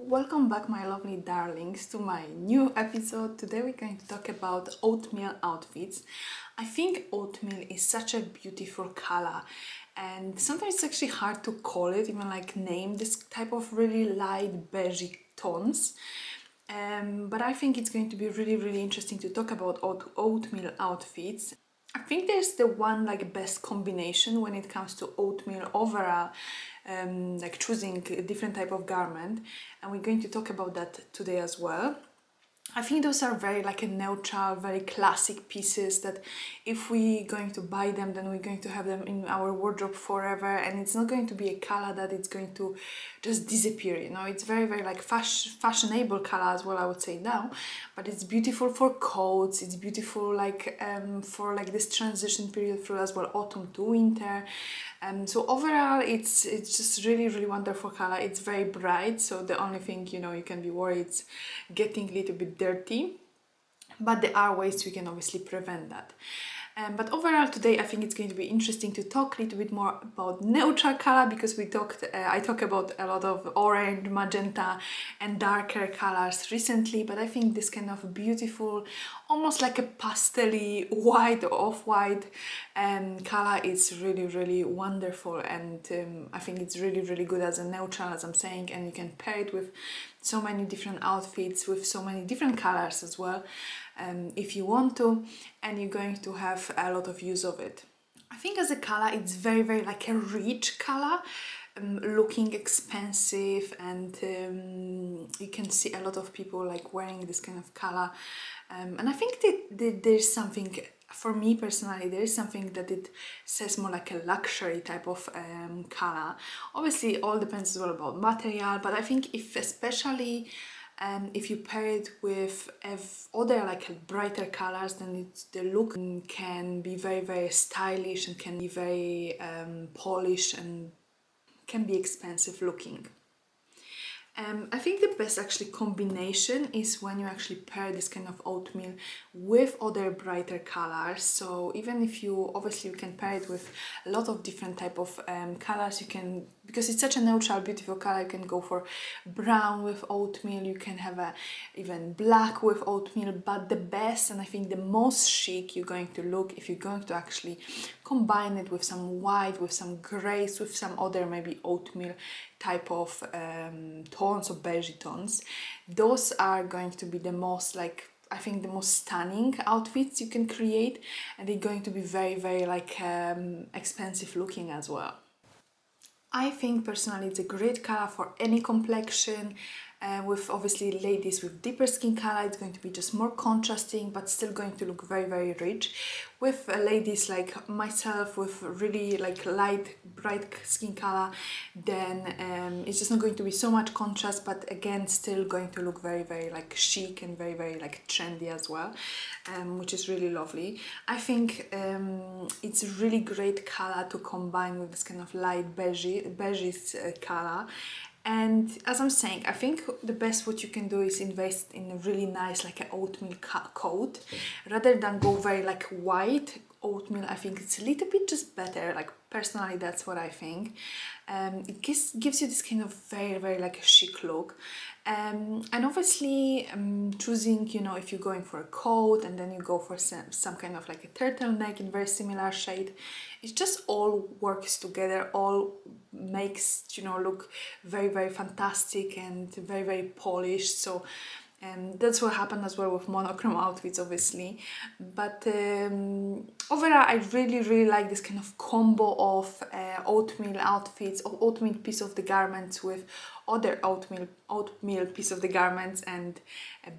Welcome back, my lovely darlings, to my new episode. Today we're going to talk about oatmeal outfits. I think oatmeal is such a beautiful color, and sometimes it's actually hard to call it, even like name this type of really light beige tones. But I think it's going to be really interesting to talk about oatmeal outfits. I think there's the one like best combination when it comes to oatmeal overall, like choosing a different type of garment, and we're going to talk about that today as well. I think those are very like a neutral, very classic pieces that if we're going to buy them, then we're going to have them in our wardrobe forever, and it's not going to be a color that it's going to just disappear, you know. It's very like fashionable color as well, I would say now, but it's beautiful for coats, it's beautiful like for like this transition period through as well autumn to winter. So overall it's just really wonderful color. It's very bright, so the only thing, you know, you can be worried it's getting a little bit dirty, but there are ways we can obviously prevent that. But overall today I think it's going to be interesting to talk a little bit more about neutral color, because I talk about a lot of orange, magenta and darker colors recently, but I think this kind of beautiful, almost like a pastel-y white or off-white color is really wonderful, and I think it's really good as a neutral, as I'm saying, and you can pair it with so many different outfits with so many different colors as well, if you want to, and you're going to have a lot of use of it. I think as a color it's very like a rich color, looking expensive, and you can see a lot of people like wearing this kind of color, and I think that there's something, for me personally, there is something that it says more like a luxury type of color. Obviously it all depends as well about material, but I think if especially if you pair it with other like brighter colors, then the look can be very stylish and can be very polished and can be expensive looking. I think the best actually combination is when you actually pair this kind of oatmeal with other brighter colors. So even if you obviously you can pair it with a lot of different type of colors, you can, because it's such a neutral beautiful color, you can go for brown with oatmeal, you can have a even black with oatmeal, but the best, and I think the most chic you're going to look if you're going to actually combine it with some white, with some grays, with some other maybe oatmeal type of tones or beige tones. Those are going to be the most, like, I think the most stunning outfits you can create, and they're going to be very like expensive looking as well. I think personally it's a great color for any complexion. With obviously ladies with deeper skin color, it's going to be just more contrasting but still going to look very rich. With ladies like myself with really like light bright skin color, then it's just not going to be so much contrast, but again still going to look very like chic and very like trendy as well, which is really lovely. I think it's a really great color to combine with this kind of light beige color. And as I'm saying, I think the best what you can do is invest in a really nice like an oatmeal coat, rather than go very like white oatmeal. I think it's a little bit just better, like personally that's what I think. It gives you this kind of very like a chic look, and obviously choosing, you know, if you're going for a coat and then you go for some kind of like a turtleneck in very similar shade, it just all works together, all makes, you know, look very fantastic and very polished. So that's what happened as well with monochrome outfits obviously, but overall I really like this kind of combo of oatmeal outfits, or oatmeal piece of the garments with other oatmeal piece of the garments, and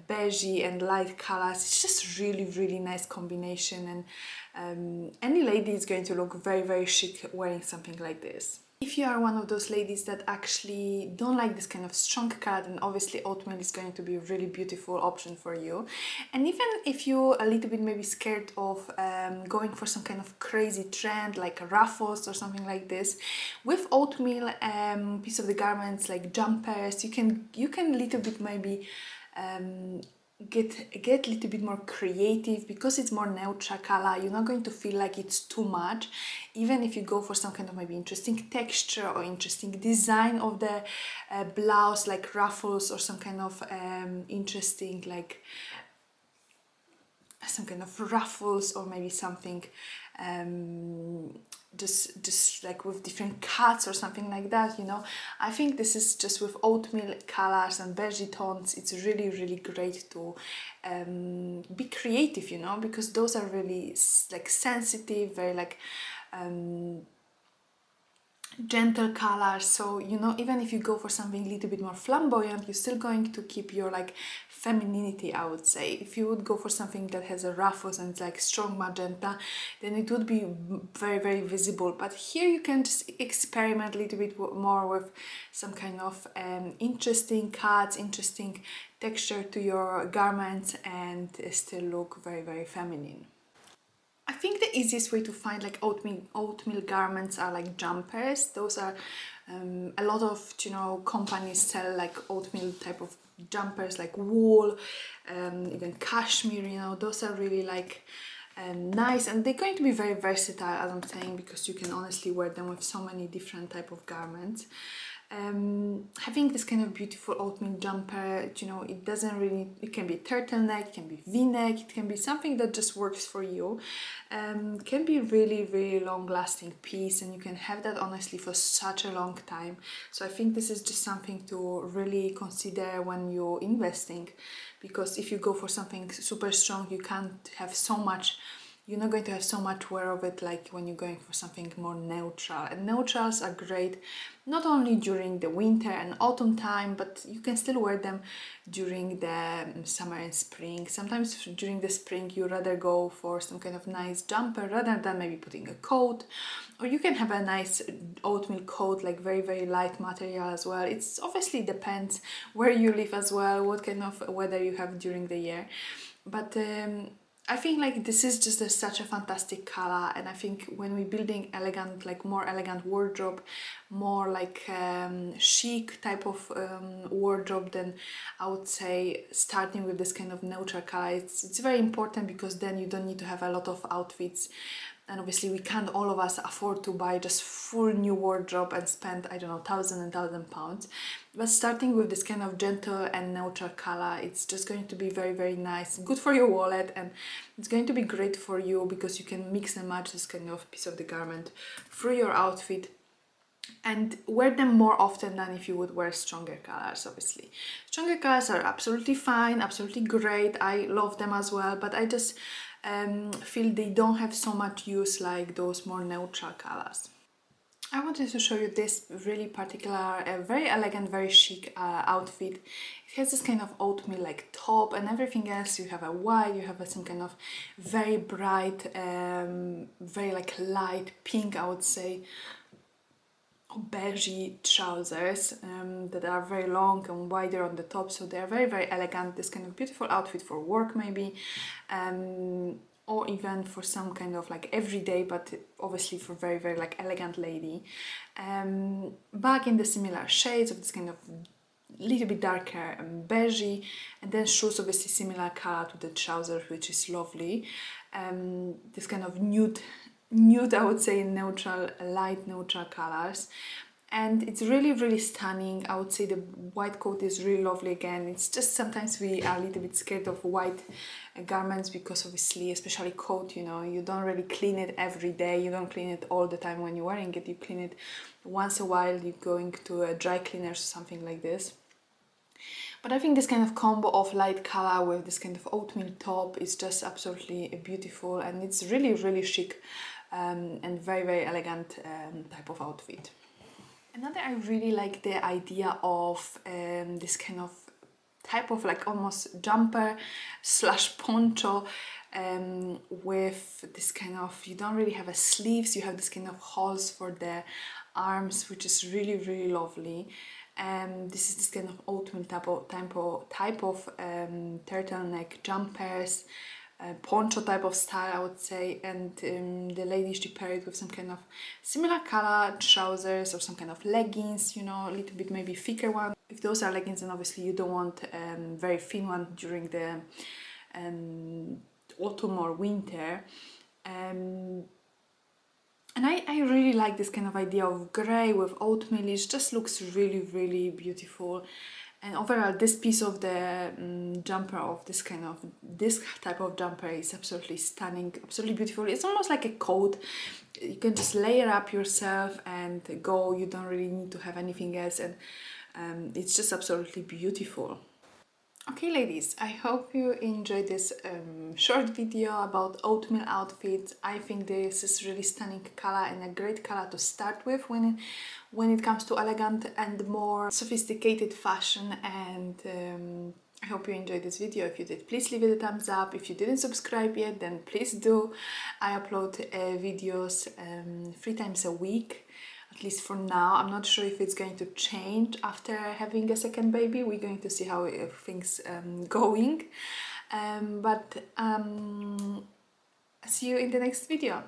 beige and light colors. It's just really nice combination, and any lady is going to look very chic wearing something like this. If you are one of those ladies that actually don't like this kind of strong color, then obviously oatmeal is going to be a really beautiful option for you. And even if you're a little bit maybe scared of going for some kind of crazy trend like ruffles or something like this, with oatmeal piece of the garments like jumpers, you can a little bit maybe get a little bit more creative because it's more neutral color. You're not going to feel like it's too much, even if you go for some kind of maybe interesting texture or interesting design of the blouse, like ruffles or some kind of interesting like some kind of ruffles, or maybe something just like with different cuts or something like that, you know. I think this is just with oatmeal colors and beige tones, it's really great to be creative, you know, because those are really like sensitive, very like gentle colors. So, you know, even if you go for something a little bit more flamboyant, you're still going to keep your like femininity, I would say. If you would go for something that has a ruffles and it's like strong magenta, then it would be very visible. But here you can just experiment a little bit more with some kind of interesting cuts, interesting texture to your garments, and still look very feminine. I think the easiest way to find like oatmeal garments are like jumpers. Those are a lot of, you know, companies sell like oatmeal type of jumpers, like wool, even cashmere. You know, those are really like nice, and they're going to be very versatile, as I'm saying, because you can honestly wear them with so many different type of garments. Having this kind of beautiful oatmeal jumper, you know, it doesn't really, it can be turtleneck, it can be v-neck, it can be something that just works for you. Can be really long lasting piece, and you can have that honestly for such a long time. So I think this is just something to really consider when you're investing, because if you go for something super strong, you can't have so much, you're not going to have so much wear of it like when you're going for something more neutral. And neutrals are great not only during the winter and autumn time, but you can still wear them during the summer and spring. Sometimes during the spring you rather go for some kind of nice jumper rather than maybe putting a coat, or you can have a nice oatmeal coat, like very light material as well. It's obviously depends where you live as well, what kind of weather you have during the year. But I think like this is just such a fantastic color, and I think when we're building elegant, like more elegant wardrobe, more like chic type of wardrobe, then I would say starting with this kind of neutral color, it's very important, because then you don't need to have a lot of outfits. And obviously we can't all of us afford to buy just full new wardrobe and spend, I don't know, thousand pounds. But starting with this kind of gentle and neutral color, it's just going to be very nice, good for your wallet, and it's going to be great for you because you can mix and match this kind of piece of the garment through your outfit and wear them more often than if you would wear stronger colors. Obviously stronger colors are absolutely fine, absolutely great, I love them as well, but I just feel they don't have so much use like those more neutral colors. I wanted to show you this really particular, very elegant, very chic outfit. It has this kind of oatmeal like top and everything else. You have a white, you have some kind of very bright, very like light pink, I would say, beigey trousers that are very long and wider on the top, so they are very elegant. This kind of beautiful outfit for work maybe, or even for some kind of like everyday, but obviously for very like elegant lady. Back in the similar shades of this kind of little bit darker and beigey, and then shoes obviously similar color to the trousers, which is lovely. This kind of nude, I would say, neutral, light neutral colors, and it's really stunning. I would say the white coat is really lovely again. It's just sometimes we are a little bit scared of white garments because obviously, especially coat, you know, you don't really clean it every day, you don't clean it all the time when you're wearing it, you clean it once a while, you're going to a dry cleaner or something like this. But I think this kind of combo of light color with this kind of oatmeal top is just absolutely beautiful, and it's really chic and very elegant type of outfit. Another, I really like the idea of this kind of type of like almost jumper slash poncho with this kind of, you don't really have a sleeves, you have this kind of holes for the arms, which is really lovely. This is this kind of oatmeal type of turtleneck jumpers. poncho type of style, I would say, and the lady, she paired it with some kind of similar color trousers or some kind of leggings, you know, a little bit maybe thicker one. If those are leggings, then obviously you don't want very thin one during the autumn or winter. And I really like this kind of idea of grey with oatmeal. It just looks really, really beautiful. And overall, this piece of the jumper of this type of jumper is absolutely stunning, absolutely beautiful. It's almost like a coat. You can just layer up yourself and go. You don't really need to have anything else, and it's just absolutely beautiful. Okay, ladies, I hope you enjoyed this short video about oatmeal outfits. I think this is really stunning color and a great color to start with when it comes to elegant and more sophisticated fashion. And I hope you enjoyed this video. If you did, please leave it a thumbs up. If you didn't subscribe yet, then please do. I upload videos 3 times a week. At least for now. I'm not sure if it's going to change after having a second baby. We're going to see how things going. But see you in the next video.